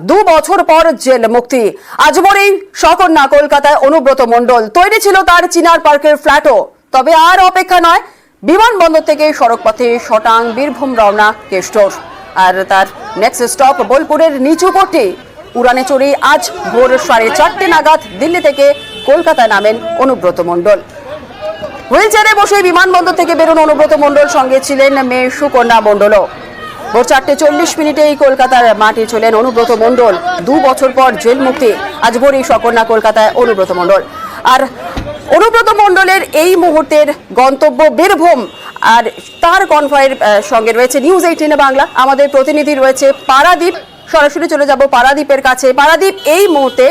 2 বছর পর জেল মুক্তি। আজমরেই সকন্যা কলকাতায় অনুব্রত মণ্ডল। তৈরি ছিল তার চিনার পার্কের ফ্ল্যাটও। তবে আর অপেক্ষা নয়, বিমানবন্দর থেকে সড়কপথে শটাং বীরভূম রওনা কেষ্টর। আর তার নেক্সট স্টপ বোলপুরের নিচুপট্টি। উড়ানে চড়ে আজ ভোর 4:30 নাগাদ দিল্লি থেকে কলকাতায় নামেন অনুব্রত মণ্ডল। হুইলচেয়ারে বসে বিমানবন্দর থেকে বেরোন অনুব্রত মণ্ডল, সঙ্গে ছিলেন মেয়ে সুকন্যা মণ্ডলও। ভোর 4:40 এই কলকাতার মাটি ছিলেন অনুব্রত মণ্ডল। 2 বছর পর জেল মুক্তি। আজ ভোরই সকন্যা কলকাতায় অনুব্রত মণ্ডল। আর অনুব্রত মণ্ডলের এই মুহূর্তের গন্তব্য বীরভূম। আর তার কনভয়ের সঙ্গে রয়েছে নিউজ 18 বাংলা। আমাদের প্রতিনিধি রয়েছে পারাদীপ। সরাসরি চলে যাব পারাদীপের কাছে। পারাদীপ, এই মুহূর্তে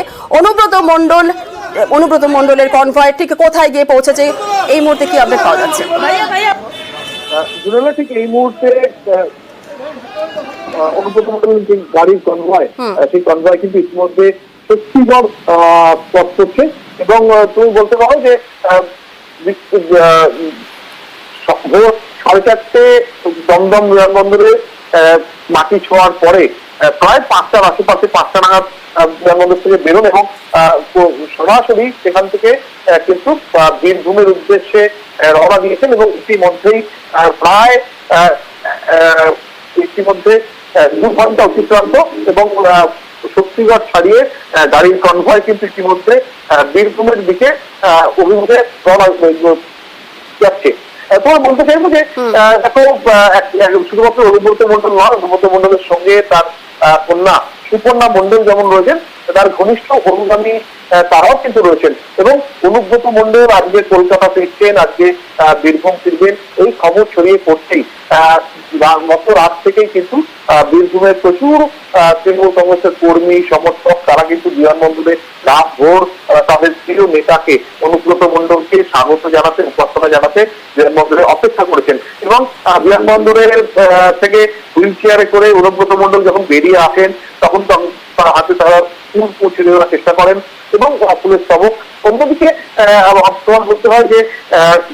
অনুব্রত মণ্ডলের কনভয় ঠিক কোথায় গিয়ে পৌঁছেছে, এই মুহূর্তে কি আপডেট পাওয়া যাচ্ছে? ঠিক এই মুহূর্তে অনুব্রত মণ্ডলের যে গাড়ির কনভয়, সেই কনভয় কিন্তু ইতিমধ্যে শক্তিগড় পথ করছে। এবং তুমি বলতে পারো যে ভোর 4:30 দমদম বিমানবন্দরে মাটি ছোঁয়ার পরে প্রায় 5টার আশেপাশে 5টা নাগাদ বিমানবন্দর থেকে বেরোন এবং সরাসরি সেখান থেকে কিন্তু বীরভূমের উদ্দেশ্যে রওনা দিয়েছেন। এবং ইতিমধ্যেই প্রায় 2 ঘন্টা অতিক্রান্ত এবং শক্তিগড় ছাড়িয়ে গাড়ির কনভয় কিন্তু ইতিমধ্যে বীরভূমের দিকে অভিমুখে রওনা যাচ্ছে। তোমার বলতে চাইবো যে দেখো, শুধুমাত্র অনুব্রত মণ্ডল নয়, অনুব্রত মণ্ডলের সঙ্গে তার কন্যা সুকন্যা মণ্ডল যেমন রয়েছেন, তার ঘনিষ্ঠ অনুগামী তারাও কিন্তু রয়েছেন। এবং অনুব্রত মণ্ডল আজকে কলকাতা ফিরছেন, আজকে বীরভূম ফিরবেন, এই খবর ছড়িয়ে পড়ছেই গত রাত থেকেই কিন্তু বীরভূমের প্রচুর তৃণমূল কংগ্রেসের কর্মী সমর্থক তারা কিন্তু বিমানবন্দরে রাত ভোর তাদের প্রিয় নেতাকে অনুব্রত মণ্ডলকে স্বাগত জানাতে, উপাসনা জানাতে বিমানবন্দরে অপেক্ষা করেছেন। এবং বিমানবন্দরের থেকে হুইল চেয়ারে করে অনুব্রত মণ্ডল যখন বেরিয়ে আসেন, তখন তার হাতে তারা ফুল পৌঁছে দেওয়ার চেষ্টা করেন এবং ফুলের স্তবক। অন্যদিকে তোমার বলতে হয় যে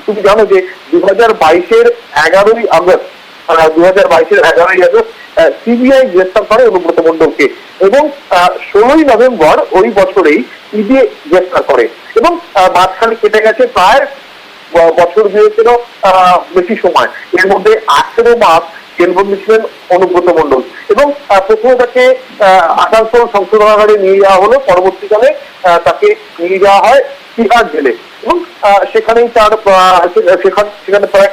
তুমি জানো যে 2022-এর 11ই আগস্ট সিবিআই গ্রেফতার করে অনুব্রত মণ্ডলকে এবং 16ই নভেম্বর ওই বছরেই ইডি গ্রেফতার করে। এবং মাঝখানে কেটে গেছে প্রায় বছর হয়েছিল বেশি সময়। এর মধ্যে 18 মাস জেলবন্দি ছিলেন অনুব্রত মণ্ডল। এবং প্রথমে তাকে আসানসোল সংশোধনাগারে নিয়ে যাওয়া হলো, পরবর্তীকালে তাকে নিয়ে যাওয়া হয় তিহার জেলে। এবং সেখানেই তার সেখানে প্রায়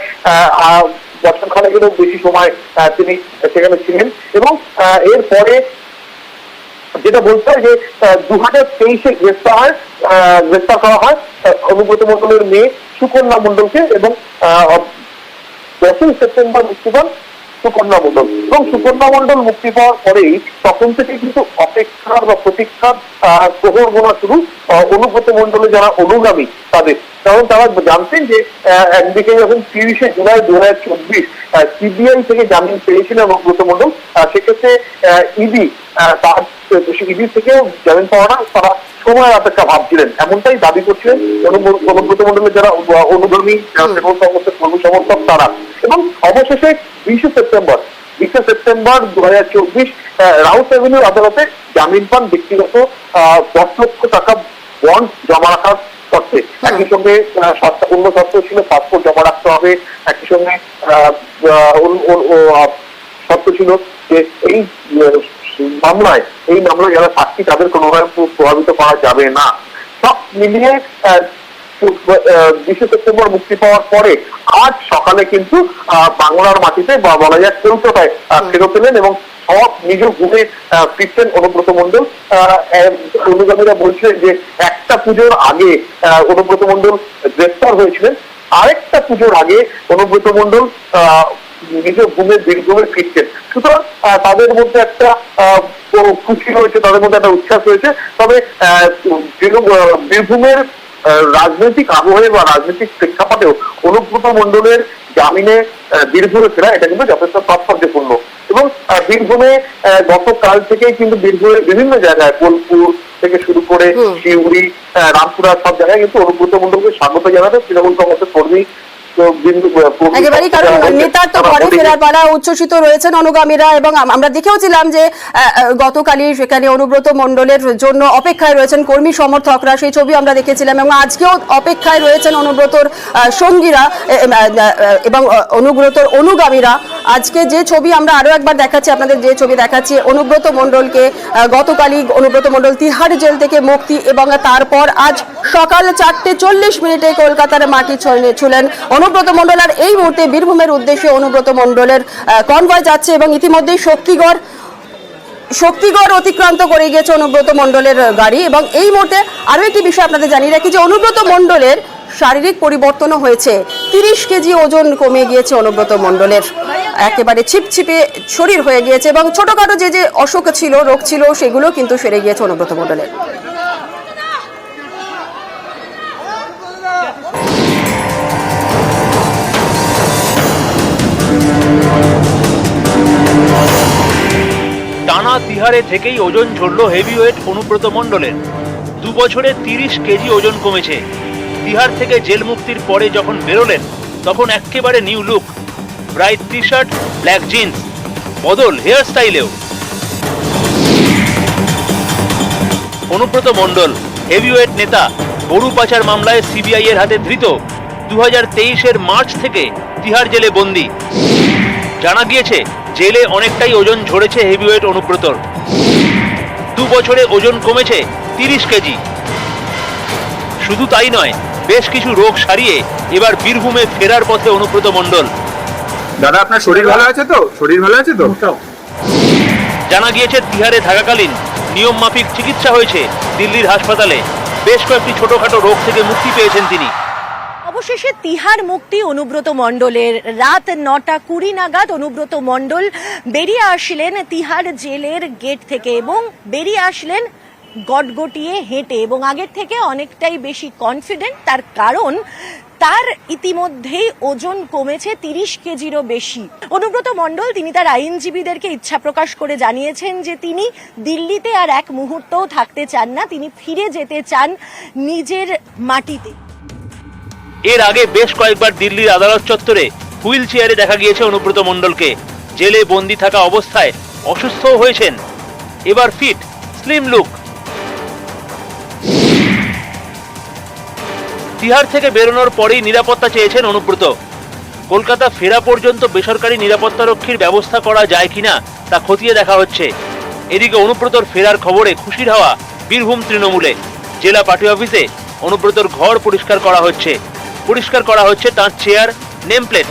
বছরখানেকেরও বেশি সময় তিনি সেখানে ছিলেন। এবং এরপরে যেটা বলতে হয় যে 2023-এ গ্রেফতার করা হয় অনুব্রত মণ্ডলের মেয়ে সুকন্যা মণ্ডলকে। এবং 10ই সেপ্টেম্বর মুক্তি পান সুকন্যা মণ্ডল। এবং সুকন্যা মণ্ডল মুক্তি পাওয়ার পরেই তখন থেকে কিন্তু অপেক্ষার বা প্রতীক্ষার প্রহর গোনা শুরু অনুব্রত মণ্ডলের যারা অনুগামী তাদের। কারণ তারা জানতেন যে একদিকে যখন 30শে জুলাই 2024 সিবিআই থেকে জামিন পেয়েছিলেন অনুব্রত মণ্ডল, সেক্ষেত্রে ইডি থেকেও জামিন পাওয়াটা তারা সময়ের অপেক্ষা ভাবছিলেন, এমনটাই দাবি করছিলেন অনুব্রত মণ্ডলের যারা অনুগামী তৃণমূল কংগ্রেসের কর্মী সমর্থক তারা। এবং অবশেষে 20শে সেপ্টেম্বর 2024 রাউত এভিনিউ আদালতে জামিন পান ব্যক্তিগত 10 লক্ষ টাকা বন্ড জমা রাখার শর্তে। একই সঙ্গে অন্য শর্ত ছিল পাসপোর্ট জমা রাখতে হবে। একই সঙ্গে শর্ত ছিল যে এই মামলায় যারা সাক্ষী তাদের কোনোভাবে প্রভাবিত করা যাবে না। সব মিলিয়ে 20শে সেপ্টেম্বর মুক্তি পাওয়ার পরে আজ সকালে কিন্তু বাংলার মাটিতে বা বলা যায় কলকাতায় ফেরত এলেন এবং সব নিজ ঘুমে ফিরছেন অনুব্রত মণ্ডল। অনুগামীরা বলছিলেন যে একটা পুজোর আগে অনুব্রত মণ্ডল গ্রেফতার হয়েছিলেন, আরেকটা পুজোর আগে অনুব্রত মণ্ডল নিজ ঘুমে বীরভূমে ফিরছেন। সুতরাং তাদের মধ্যে একটা খুশি রয়েছে, তাদের মধ্যে একটা উচ্ছ্বাস রয়েছে। তবে বীরভূমের রাজনৈতিক আবহে বা রাজনৈতিক প্রেক্ষাপটেও অনুব্রত মণ্ডলের জামিনে বীরভূমে ফেরা এটা কিন্তু যথেষ্ট তাৎপর্যপূর্ণ। এবং বীরভূমে গতকাল থেকেই কিন্তু বীরভূমের বিভিন্ন জায়গায় বোলপুর থেকে শুরু করে শিউড়ি, রামপুরা সব জায়গায় কিন্তু অনুব্রত মণ্ডলকে স্বাগত জানাতে তৃণমূল কংগ্রেসের কর্মী একেবারেই, কারণ নেতার তো ঘরে ফেরার পালা, উচ্ছ্বসিত রয়েছেন অনুগামীরা এবং আমরা দেখেওছিলাম যে গতকালই সেখানে অনুব্রত মণ্ডলের জন্য অপেক্ষায় রয়েছেন কর্মী সমর্থকরা, সেই ছবি আমরা দেখেছিলাম এবং আজকেও অপেক্ষায় রয়েছেন অনুব্রতর সঙ্গীরা এবং অনুব্রতর অনুগামীরা। আজকে যে ছবি আমরা আরো একবার দেখাচ্ছি আপনাদের, যে ছবি দেখাচ্ছি অনুব্রত মণ্ডলকে গতকালই অনুব্রত মণ্ডল তিহাড় জেল থেকে মুক্তি এবং তারপর আজ সকাল 4:40 কলকাতার মাটি ছুঁলেন অনুব্রত মণ্ডল। আর এই মুহূর্তে বীরভূমের উদ্দেশ্যে অনুব্রত মণ্ডলের কনভয় যাচ্ছে এবং ইতিমধ্যেই শক্তিগড় অতিক্রান্ত করে গিয়েছে অনুব্রত মণ্ডলের গাড়ি। এবং এই মুহূর্তে আরো একটি বিষয় আপনাদের জানিয়ে রাখি যে অনুব্রত মণ্ডলের শারীরিক পরিবর্তনও হয়েছে, 30 কেজি ওজন কমে গিয়েছে অনুব্রত মণ্ডলের, একেবারে ছিপছিপে শরীর হয়ে গিয়েছে এবং ছোটখাটো যে অসুখ ছিল, রোগ ছিল, সেগুলো কিন্তু সেরে গিয়েছে অনুব্রত মণ্ডলের। টানা তিহারে থেকেই ওজন ঝরল হেভিওয়েট অনুব্রত মণ্ডলের। 2 বছরে 30 কেজি ওজন কমেছে। তিহার থেকে জেল মুক্তির পরে যখন বেরোলেন তখন একেবারে new look, bright T shirt, black jeans, বদল হেয়ার স্টাইলেও। অনুব্রত মণ্ডল হেভিওয়েট নেতা, গরু পাচার মামলায় সিবিআই এর হাতে ধৃত, 2023-এর মার্চ থেকে তিহার জেলে বন্দী। জানা গিয়েছে জেলে অনেকটাই ওজন ঝরেছে হেভিওয়েট অনুব্রতর। 2 বছরে ওজন কমেছে 30 কেজি। শুধু তাই নয়, বেশ কিছু রোগ সারিয়ে এবার বীরভূমে ফেরার পথে অনুব্রত মণ্ডল। দাদা, আপনার শরীর ভালো আছে তো? শরীর ভালো আছে তো? জানা গিয়েছে তিহারে থাকাকালীন নিয়ম মাফিক চিকিৎসা হয়েছে দিল্লির হাসপাতালে। বেশ কয়েকটি ছোটখাটো রোগ থেকে মুক্তি পেয়েছেন তিনি। অবশেষে তিহার মুক্তি অনুব্রত মণ্ডলের। রাত 9:20 নাগাদ অনুব্রত মণ্ডল বেরিয়ে আসলেন তিহার জেলের গেট থেকে এবং বেরিয়ে আসলেন গটগটিয়ে হেঁটে এবং আগের থেকে অনেকটাই বেশি কনফিডেন্ট। তার কারণ তার ইতিমধ্যেই ওজন কমেছে 30 কেজিরও বেশি। অনুব্রত মণ্ডল তিনি তার আইনজীবীদেরকে ইচ্ছা প্রকাশ করে জানিয়েছেন যে তিনি দিল্লিতে আর এক মুহূর্তও থাকতে চান না, তিনি ফিরে যেতে চান নিজের মাটিতে। এর আগে বেশ কয়েকবার দিল্লির আদালত চত্বরে হুইল চেয়ারে দেখা গিয়েছে অনুব্রত মণ্ডলকে। জেলে বন্দী থাকা অবস্থায় অসুস্থও হয়েছেন, এবার ফিট, স্লিম লুক। তিহার থেকে বেরোনোর পরেই নিরাপত্তা চেয়েছেন অনুব্রত। কলকাতা ফেরা পর্যন্ত বেসরকারি নিরাপত্তারক্ষীর ব্যবস্থা করা যায় কিনা তা খতিয়ে দেখা হচ্ছে। এদিকে অনুব্রতর ফেরার খবরে খুশির হাওয়া বীরভূম তৃণমূলে। জেলা পার্টি অফিসে অনুব্রতর ঘর পরিষ্কার করা হচ্ছে তাঁর chair, name plate.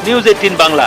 News 18 Bangla.